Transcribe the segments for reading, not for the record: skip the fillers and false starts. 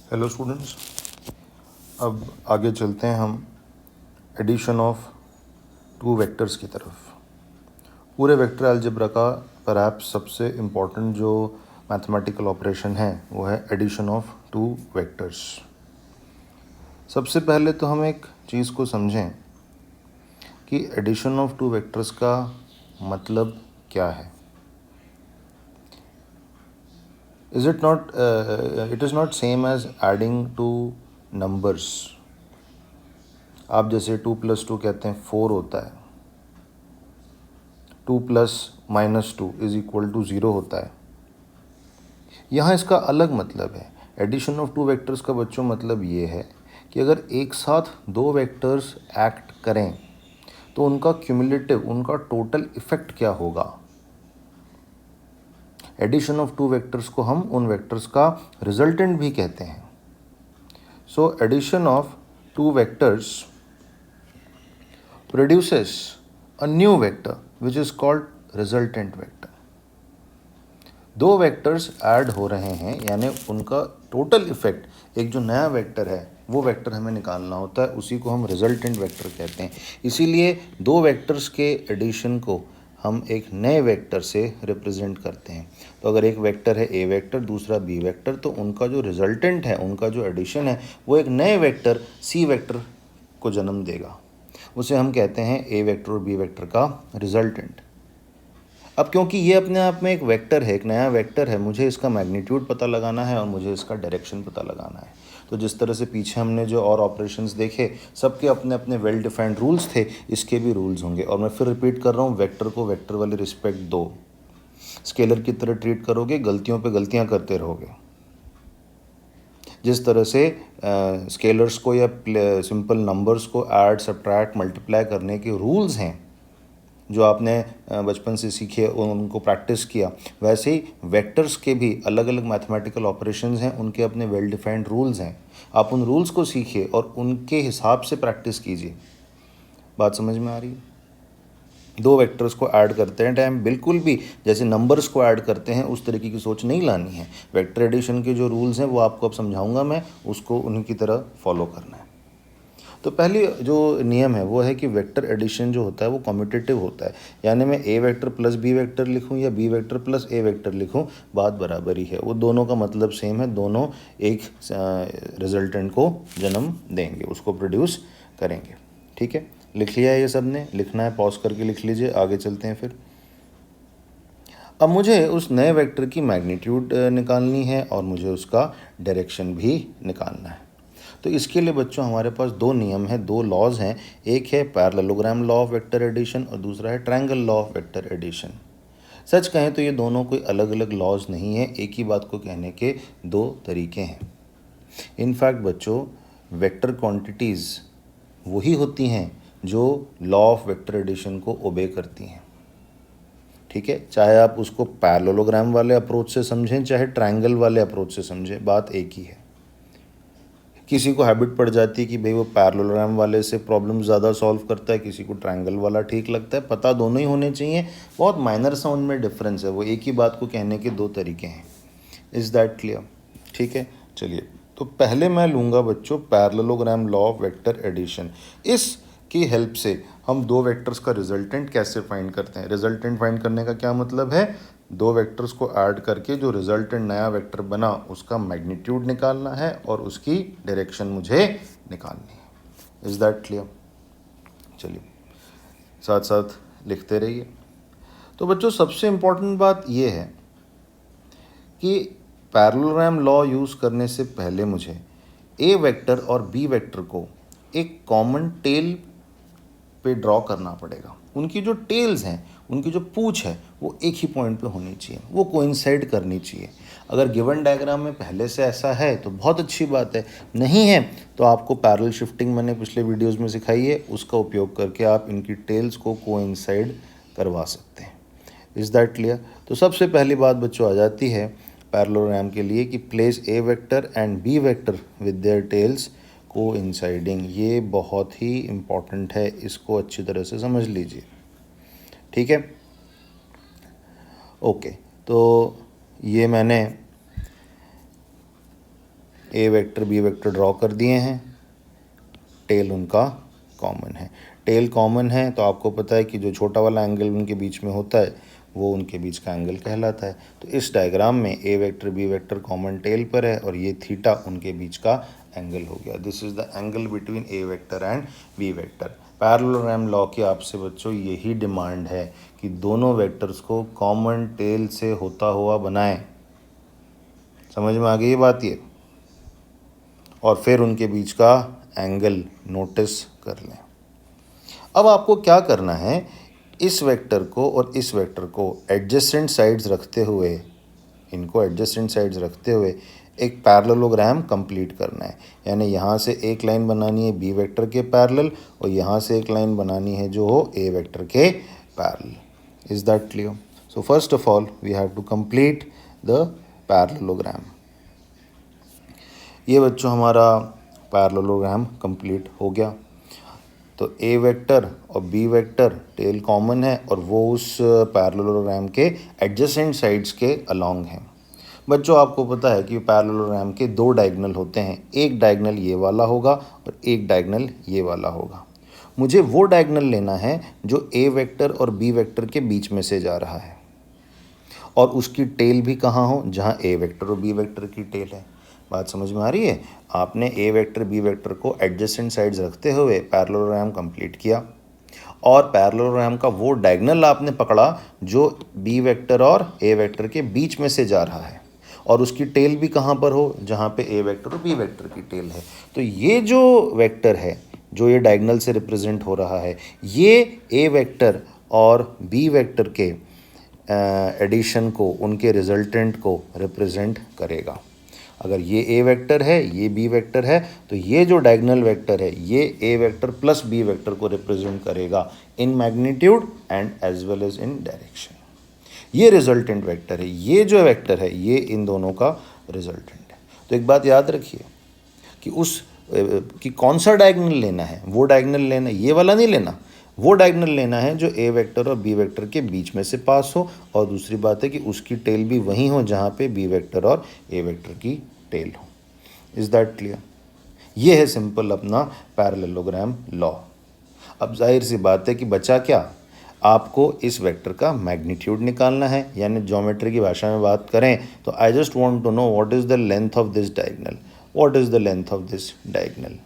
Hello students, अब आगे चलते हैं हम एडिशन ऑफ टू वेक्टर्स की तरफ। पूरे वेक्टर अलजेब्रा का परहैप्स सबसे इम्पॉर्टेंट जो मैथमेटिकल ऑपरेशन है वो है एडिशन ऑफ टू वेक्टर्स। सबसे पहले तो हम एक चीज़ को समझें कि एडिशन ऑफ टू वेक्टर्स का मतलब क्या है। It is not same as adding two numbers. आप जैसे 2 + 2 कहते हैं 4 होता है, 2 + -2 = 0 होता है। यहाँ इसका अलग मतलब है। एडिशन ऑफ टू वेक्टर्स का बच्चों मतलब ये है कि अगर एक साथ दो वेक्टर्स एक्ट करें तो उनका क्यूमुलेटिव, उनका टोटल इफेक्ट क्या होगा। एडिशन ऑफ टू वेक्टर्स को हम उन वेक्टर्स का रिजल्टेंट भी कहते हैं। So addition of two vectors produces a new vector which is called resultant vector। दो वेक्टर्स ऐड हो रहे हैं यानी उनका टोटल इफेक्ट, एक जो नया वेक्टर है वो वेक्टर हमें निकालना होता है, उसी को हम रिजल्टेंट वेक्टर कहते हैं। इसीलिए दो वेक्टर्स के एडिशन को हम एक नए वेक्टर से रिप्रेजेंट करते हैं। तो अगर एक वेक्टर है ए वेक्टर, दूसरा बी वेक्टर, तो उनका जो रिजल्टेंट है, उनका जो एडिशन है वो एक नए वेक्टर सी वेक्टर को जन्म देगा। उसे हम कहते हैं ए वेक्टर और बी वेक्टर का रिजल्टेंट। अब क्योंकि ये अपने आप में एक वेक्टर है, एक नया वेक्टर है, मुझे इसका मैग्नीट्यूड पता लगाना है और मुझे इसका डायरेक्शन पता लगाना है। तो जिस तरह से पीछे हमने जो और ऑपरेशंस देखे, सबके अपने अपने वेल डिफाइंड रूल्स थे, इसके भी रूल्स होंगे। और मैं फिर रिपीट कर रहा हूँ, वेक्टर को वेक्टर वाली रिस्पेक्ट दो। स्केलर की तरह ट्रीट करोगे, गलतियों पे गलतियाँ करते रहोगे। जिस तरह से स्केलर्स को या सिंपल नंबर्स को ऐड, सब्ट्रैक्ट, मल्टीप्लाई करने के रूल्स हैं जो आपने बचपन से सीखे और उनको प्रैक्टिस किया, वैसे ही वेक्टर्स के भी अलग अलग मैथमेटिकल ऑपरेशंस हैं, उनके अपने वेल डिफाइंड रूल्स हैं। आप उन रूल्स को सीखिए और उनके हिसाब से प्रैक्टिस कीजिए। बात समझ में आ रही है? दो वेक्टर्स को ऐड करते हैं टाइम बिल्कुल भी जैसे नंबर्स को ऐड करते हैं उस तरीके की सोच नहीं लानी है। वेक्टर एडिशन के जो रूल्स हैं वो आपको अब समझाऊंगा मैं, उसको उनकी तरह फॉलो करना है। तो पहली जो नियम है वो है कि वेक्टर एडिशन जो होता है वो कम्यूटेटिव होता है। यानी मैं ए वेक्टर प्लस बी वेक्टर लिखूं या बी वेक्टर प्लस ए वेक्टर लिखूं, बात बराबर ही है। वो दोनों का मतलब सेम है, दोनों एक रिजल्टेंट को जन्म देंगे, उसको प्रोड्यूस करेंगे। ठीक है, लिख लिया है ये सब ने? लिखना है पॉज करके लिख लीजिए, आगे चलते हैं फिर। अब मुझे उस नए वेक्टर की मैग्नीट्यूड निकालनी है और मुझे उसका डायरेक्शन भी निकालना है। तो इसके लिए बच्चों हमारे पास दो नियम हैं, दो लॉज हैं। एक है parallelogram law of vector addition और दूसरा है triangle law of vector addition. सच कहें तो ये दोनों कोई अलग अलग लॉज नहीं है, एक ही बात को कहने के दो तरीके हैं। इनफैक्ट बच्चों, वेक्टर क्वांटिटीज़ वही होती हैं जो लॉ ऑफ वेक्टर एडिशन को ओबे करती हैं। ठीक है, चाहे आप उसको पैरेललोग्राम वाले अप्रोच से समझें चाहे ट्रायंगल वाले अप्रोच से समझें, बात एक ही है। किसी को हैबिट पड़ जाती है कि भाई वो पैरेललोग्राम वाले से प्रॉब्लम ज़्यादा सॉल्व करता है, किसी को ट्रायंगल वाला ठीक लगता है। पता दोनों ही होने चाहिए, बहुत माइनर सा उनमें डिफरेंस है, वो एक ही बात को कहने के दो तरीके हैं। Is that clear? ठीक है, चलिए। तो पहले मैं लूँगा बच्चों parallelogram law of vector addition. इस की हेल्प से हम दो वेक्टर्स का रिजल्टेंट कैसे फाइंड करते हैं। रिजल्टेंट फाइंड करने का क्या मतलब है? दो वेक्टर्स को ऐड करके जो रिजल्टेंट नया वेक्टर बना उसका मैग्नीट्यूड निकालना है और उसकी डायरेक्शन मुझे निकालनी है। Is that clear? चलिए साथ साथ लिखते रहिए। तो बच्चों सबसे इम्पोर्टेंट बात यह है कि पैरेललोग्राम लॉ यूज़ करने से पहले मुझे ए वेक्टर और बी वेक्टर को एक कॉमन टेल पे ड्रॉ करना पड़ेगा। उनकी जो टेल्स हैं, उनकी जो पूंछ है वो एक ही पॉइंट पे होनी चाहिए, वो कोइंसाइड करनी चाहिए। अगर गिवन डायग्राम में पहले से ऐसा है तो बहुत अच्छी बात है, नहीं है तो आपको पैरेलल शिफ्टिंग मैंने पिछले वीडियोस में सिखाई है, उसका उपयोग करके आप इनकी टेल्स को कोइंसाइड करवा सकते हैं। Is that clear? तो सबसे पहली बात बच्चों आ जाती है पैरेललोग्राम के लिए कि place A vector and B vector with their tails coinciding. ये बहुत ही इम्पॉर्टेंट है, इसको अच्छी तरह से समझ लीजिए। ठीक है, ओके। तो ये मैंने ए वेक्टर बी वेक्टर ड्रॉ कर दिए हैं, टेल उनका कॉमन है। टेल कॉमन है तो आपको पता है कि जो छोटा वाला एंगल उनके बीच में होता है वो उनके बीच का एंगल कहलाता है। तो इस डायग्राम में A vector B vector common tail पर है और ये थीटा उनके बीच का एंगल हो गया। This is the angle between A vector and B vector. Parallelogram law की आपसे बच्चों यही डिमांड है कि दोनों वेक्टर्स को कॉमन टेल से होता हुआ बनाएं। समझ में आ गई ये बात ये? और फिर उनके बीच का एंगल नोटिस कर लें। अब आपको क्या करना है, इस वेक्टर को और इस वेक्टर को एडजेसेंट साइड्स रखते हुए, इनको एडजेसेंट साइड्स रखते हुए एक पैरेललोग्राम कंप्लीट करना है। यानी यहाँ से एक लाइन बनानी है बी वेक्टर के पैरेलल और यहाँ से एक लाइन बनानी है जो हो ए वेक्टर के पैरेलल। Is that clear? So first of all we have to complete the parallelogram. ये बच्चों हमारा पैरेललोग्राम कंप्लीट हो गया। तो ए वेक्टर और बी वेक्टर टेल कॉमन है और वो उस पैरेललोग्राम के एडजेसेंट साइड्स के अलोंग हैं। बच्चों आपको पता है कि पैरेललोग्राम के दो डायगोनल होते हैं, एक डायगोनल ये वाला होगा और एक डायगोनल ये वाला होगा। मुझे वो डायगोनल लेना है जो ए वेक्टर और बी वेक्टर के बीच में से जा रहा है और उसकी टेल भी कहाँ हो, जहाँ ए वेक्टर और बी वेक्टर की टेल है। बात समझ में आ रही है? आपने ए वेक्टर बी वेक्टर को एडजेसेंट साइड्स रखते हुए पैरेललोग्राम कंप्लीट किया और पैरेललोग्राम का वो डायगोनल आपने पकड़ा जो बी वेक्टर और ए वेक्टर के बीच में से जा रहा है और उसकी टेल भी कहाँ पर हो, जहाँ पे ए वेक्टर और बी वेक्टर की टेल है। तो ये जो वेक्टर है जो ये डायगोनल से रिप्रेजेंट हो रहा है, ये ए वेक्टर और बी वेक्टर के एडिशन को, उनके रिजल्टेंट को रिप्रेजेंट करेगा। अगर ये ए वेक्टर है, ये बी वेक्टर है, तो ये जो डायगोनल वेक्टर है ये A vector plus B vector को रिप्रेजेंट करेगा in magnitude and as well as in direction. ये रिजल्टेंट वेक्टर है, ये जो वेक्टर है ये इन दोनों का रिजल्टेंट है। तो एक बात याद रखिए कि कौन सा डायगोनल लेना है, वो डायगोनल लेना, ये वाला नहीं लेना, वो डायगोनल लेना है जो ए वेक्टर और बी वेक्टर के बीच में से पास हो और दूसरी बात है कि उसकी टेल भी वहीं हो जहाँ पे बी वेक्टर और ए वेक्टर की टेल हो। Is that clear? ये है सिंपल अपना पैरेललोग्राम लॉ। अब जाहिर सी बात है कि बचा क्या, आपको इस वेक्टर का मैग्नीट्यूड निकालना है। यानी ज्योमेट्री की भाषा में बात करें तो I just want to know what is the length of this diagonal, what is the length of this diagonal.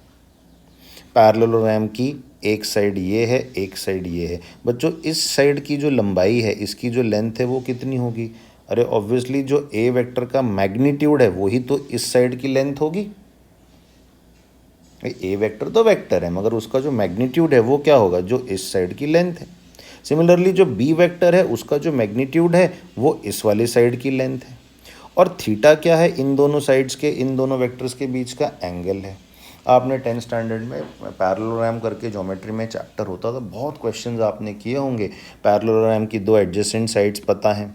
Parallelogram की एक साइड ये है, एक साइड ये है। बच्चों इस साइड की जो लंबाई है, इसकी जो लेंथ है वो कितनी होगी? अरे ऑब्वियसली जो ए वेक्टर का मैग्नीट्यूड है वही तो इस साइड की लेंथ होगी। ए वेक्टर तो वेक्टर है मगर उसका जो मैग्नीट्यूड है वो क्या होगा, जो इस साइड की लेंथ है। सिमिलरली जो बी वेक्टर है उसका जो मैग्नीट्यूड है वो इस वाले साइड की लेंथ है। और थीटा क्या है, इन दोनों साइड्स के, इन दोनों वेक्टर्स के बीच का एंगल है। आपने 10th स्टैंडर्ड में पैरेललोग्राम करके ज्योमेट्री में चैप्टर होता था, बहुत क्वेश्चंस आपने किए होंगे। पैरेललोग्राम की दो एडजेसेंट साइड्स पता है,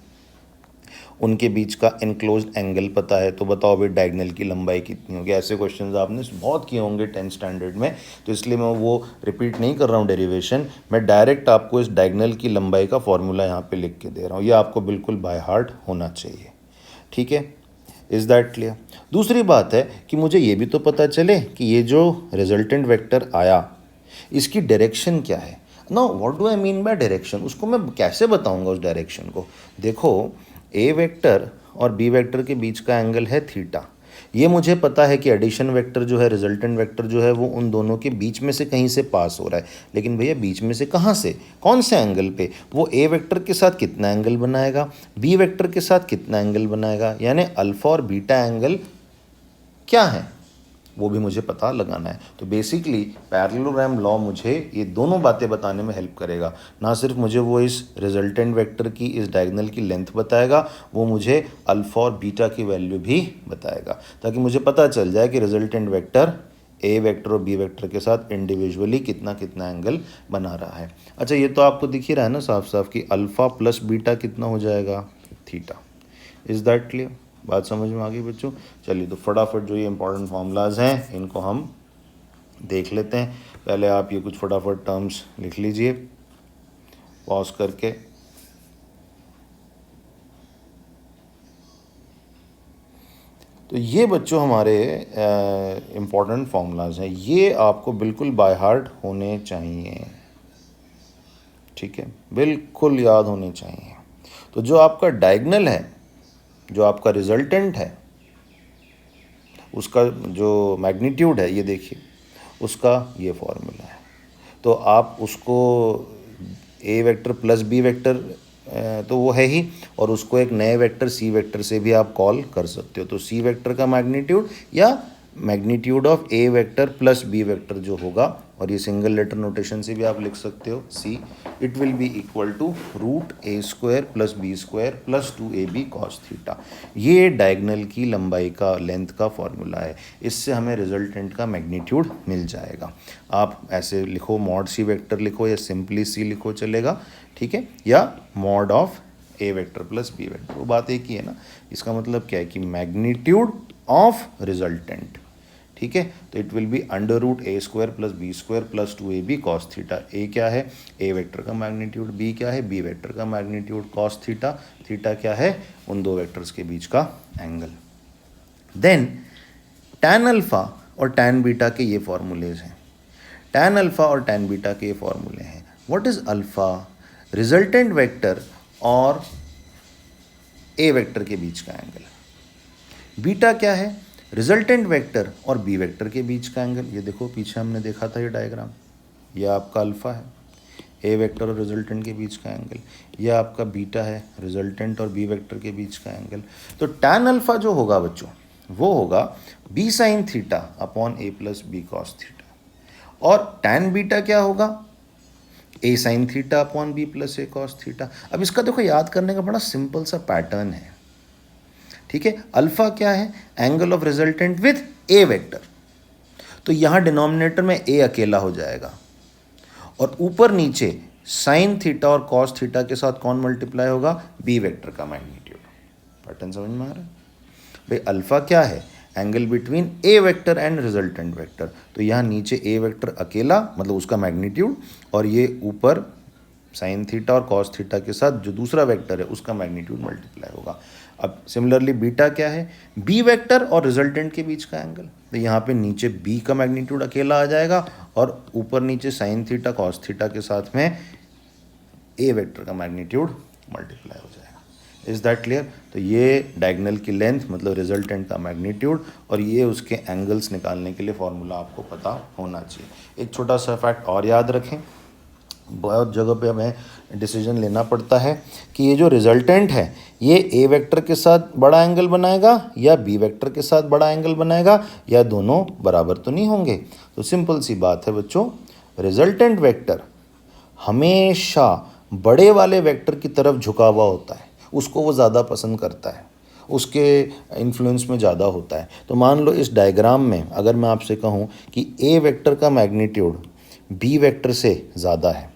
उनके बीच का इनक्लोज्ड एंगल पता है, तो बताओ भाई डायगोनल की लंबाई कितनी होगी। ऐसे क्वेश्चंस आपने बहुत किए होंगे 10th स्टैंडर्ड में, तो इसलिए मैं वो रिपीट नहीं कर रहा हूँ डेरिवेशन। मैं डायरेक्ट आपको इस डायगोनल की लंबाई का फॉर्मूला यहाँ पे लिख के दे रहा हूँ, ये आपको बिल्कुल बाय हार्ट होना चाहिए। ठीक है, इज़ दैट क्लियर? दूसरी बात है कि मुझे ये भी तो पता चले कि ये जो रिजल्टेंट वेक्टर आया इसकी डायरेक्शन क्या है। No, what do I mean by direction, उसको मैं कैसे बताऊंगा उस डायरेक्शन को। देखो ए वेक्टर और बी वेक्टर के बीच का एंगल है थीटा। ये मुझे पता है कि एडिशन वेक्टर जो है, रिजल्टेंट वेक्टर जो है वो उन दोनों के बीच में से कहीं से पास हो रहा है। लेकिन भैया बीच में से कहाँ से, कौन से एंगल पे? वो ए वेक्टर के साथ कितना एंगल बनाएगा, बी वेक्टर के साथ कितना एंगल बनाएगा, यानी अल्फा और बीटा एंगल क्या है वो भी मुझे पता लगाना है। तो बेसिकली पैरेललोग्राम लॉ मुझे ये दोनों बातें बताने में हेल्प करेगा। ना सिर्फ मुझे वो इस रिजल्टेंट वेक्टर की, इस डायगोनल की लेंथ बताएगा, वो मुझे अल्फा और बीटा की वैल्यू भी बताएगा, ताकि मुझे पता चल जाए कि रिजल्टेंट वेक्टर ए वेक्टर और बी वेक्टर के साथ इंडिविजुअली कितना कितना एंगल बना रहा है। अच्छा, ये तो आपको दिख ही रहा है ना साफ साफ कि अल्फ़ा प्लस बीटा कितना हो जाएगा, थीटा। Is that clear? बात समझ में आ गई बच्चों? चलिए तो फटाफट जो ये इंपॉर्टेंट फार्मूलाज हैं इनको हम देख लेते हैं। पहले आप ये कुछ फटाफट टर्म्स लिख लीजिए पॉज करके। तो ये बच्चों हमारे इम्पॉर्टेंट फार्मूलाज हैं, ये आपको बिल्कुल बाय हार्ट होने चाहिए, ठीक है, बिल्कुल याद होने चाहिए। तो जो आपका डायगोनल है, जो आपका रिजल्टेंट है, उसका जो मैग्नीट्यूड है, ये देखिए उसका ये फॉर्मूला है। तो आप उसको ए वेक्टर प्लस बी वेक्टर तो वो है ही, और उसको एक नए वेक्टर सी वेक्टर से भी आप कॉल कर सकते हो। तो सी वेक्टर का मैग्नीट्यूड या magnitude of A vector plus B vector जो होगा, और ये सिंगल लेटर नोटेशन से भी आप लिख सकते हो, see it will be equal to root A square plus B square plus 2ab cos theta. ये डायगोनल की लंबाई का, लेंथ का फॉर्मूला है। इससे हमें रिजल्टेंट का मैग्नीट्यूड मिल जाएगा। आप ऐसे लिखो, मॉड सी वेक्टर लिखो या सिंपली सी लिखो चलेगा, ठीक है, या mod of A vector plus B vector, वो बात एक ही है ना। इसका मतलब क्या है कि मैग्नीट्यूड ऑफ रिजल्टेंट, ठीक है। तो it will be under root A square plus B square plus 2ab cos theta. A क्या है, ए वेक्टर का मैग्नीट्यूड, बी क्या है, बी वेक्टर का मैग्नीट्यूड, कॉस थीटा, थीटा क्या है, उन दो वेक्टर्स के बीच का एंगल। देन टैन अल्फा और टैन बीटा के ये फॉर्मूलेज हैं। टैन अल्फा और टैन बीटा के ये फॉर्मूले हैं। What is alpha, resultant vector और ए वेक्टर के बीच का एंगल। बीटा क्या है, रिजल्टेंट वेक्टर और बी वेक्टर के बीच का एंगल। ये देखो पीछे हमने देखा था ये डायग्राम, ये आपका अल्फा है, ए वेक्टर और रिजल्टेंट के बीच का एंगल। यह आपका बीटा है, रिजल्टेंट और बी वेक्टर के बीच का एंगल। तो टैन अल्फा जो होगा बच्चों, वो होगा B sine theta upon A plus B cos theta. और टैन बीटा क्या होगा, A sine theta upon B plus A cos theta. अब इसका देखो याद करने का बड़ा सिंपल सा पैटर्न है, ठीक है। अल्फा क्या है, angle of resultant with A vector. तो यहां डिनोमिनेटर में ए अकेला हो जाएगा, और ऊपर नीचे साइन थीटा और कॉस थीटा के साथ कौन मल्टीप्लाई होगा, बी वेक्टर का मैग्नीट्यूड। पैटर्न समझ में आ रहा है भाई। अल्फा क्या है, angle between A vector and resultant vector. तो यहाँ नीचे ए वेक्टर अकेला, मतलब उसका मैग्नीट्यूड, और ये ऊपर साइन थीटा और कॉस थीटा के साथ जो दूसरा वेक्टर है उसका मैग्नीट्यूड मल्टीप्लाई होगा। अब सिमिलरली बीटा क्या है, बी वेक्टर और रिजल्टेंट के बीच का एंगल। तो यहाँ पे नीचे बी का मैग्नीट्यूड अकेला आ जाएगा, और ऊपर नीचे साइन थीटा कॉस थीटा के साथ में ए वेक्टर का मैग्नीट्यूड मल्टीप्लाई हो जाएगा। Is that clear. तो ये डायगोनल की लेंथ मतलब रिजल्टेंट का मैग्नीट्यूड, और ये उसके एंगल्स निकालने के लिए फॉर्मूला आपको पता होना चाहिए। एक छोटा सा फैक्ट और याद रखें, बहुत जगह पे हमें डिसीजन लेना पड़ता है कि ये जो रिजल्टेंट है ये ए वेक्टर के साथ बड़ा एंगल बनाएगा या बी वेक्टर के साथ बड़ा एंगल बनाएगा, या दोनों बराबर तो नहीं होंगे। तो सिंपल सी बात है बच्चों, रिजल्टेंट वेक्टर हमेशा बड़े वाले वेक्टर की तरफ झुका हुआ होता है, उसको वो ज़्यादा पसंद करता है, उसके इन्फ्लुएंस में ज़्यादा होता है। तो मान लो इस डायग्राम में अगर मैं आपसे कहूँ कि ए वेक्टर का मैग्नीट्यूड बी वेक्टर से ज़्यादा है,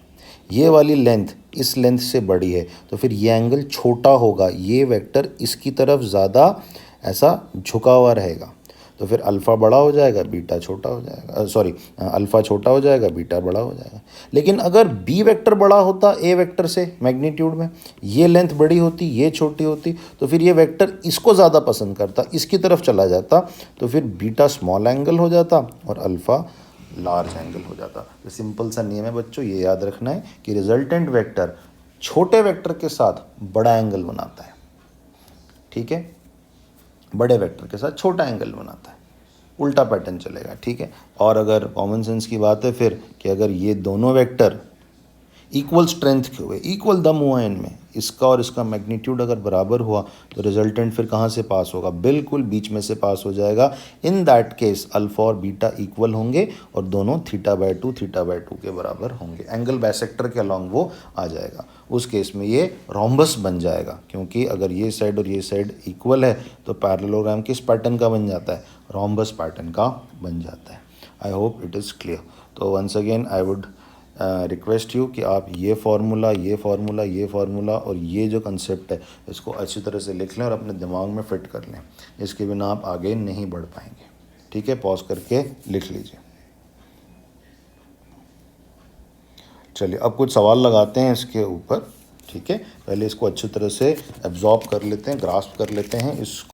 ये वाली लेंथ इस लेंथ से बड़ी है, तो फिर ये एंगल छोटा होगा, ये वेक्टर इसकी तरफ ज़्यादा ऐसा झुका हुआ रहेगा। तो फिर अल्फ़ा बड़ा हो जाएगा, बीटा छोटा हो जाएगा, सॉरी अल्फ़ा छोटा हो जाएगा, बीटा बड़ा हो जाएगा। लेकिन अगर बी वेक्टर बड़ा होता ए वेक्टर से मैग्नीट्यूड में, ये लेंथ बड़ी होती, ये छोटी होती, तो फिर ये वेक्टर इसको ज़्यादा पसंद करता, इसकी तरफ चला जाता, तो फिर बीटा स्मॉल एंगल हो जाता और अल्फ़ा लार्ज एंगल हो जाता। तो सिंपल सा नियम है बच्चों, ये याद रखना है कि रिजल्टेंट वेक्टर छोटे वेक्टर के साथ बड़ा एंगल बनाता है, ठीक है, बड़े वेक्टर के साथ छोटा एंगल बनाता है, उल्टा पैटर्न चलेगा, ठीक है। और अगर कॉमन सेंस की बात है फिर कि अगर ये दोनों वेक्टर इक्वल स्ट्रेंथ के हुए, इक्वल दम हुआ इनमें, इसका और इसका मैग्नीट्यूड अगर बराबर हुआ, तो रिजल्टेंट फिर कहाँ से पास होगा, बिल्कुल बीच में से पास हो जाएगा। इन दैट केस अल्फा और बीटा इक्वल होंगे और दोनों थीटा बाय टू के बराबर होंगे, एंगल बाइसेक्टर के अलॉन्ग वो आ जाएगा। उस केस में ये रोम्बस बन जाएगा, क्योंकि अगर ये साइड और ये साइड इक्वल है तो पैरेललोग्राम किस पैटर्न का बन जाता है, रोम्बस पैटर्न का बन जाता है। I hope it is clear. तो once again I would request you कि आप ये फार्मूला और ये जो कंसेप्ट है इसको अच्छी तरह से लिख लें और अपने दिमाग में फिट कर लें, इसके बिना आप आगे नहीं बढ़ पाएंगे, ठीक है। पॉज करके लिख लीजिए। चलिए अब कुछ सवाल लगाते हैं इसके ऊपर, ठीक है। पहले इसको अच्छी तरह से एब्जॉर्ब कर लेते हैं, ग्रास्प कर लेते हैं इसको।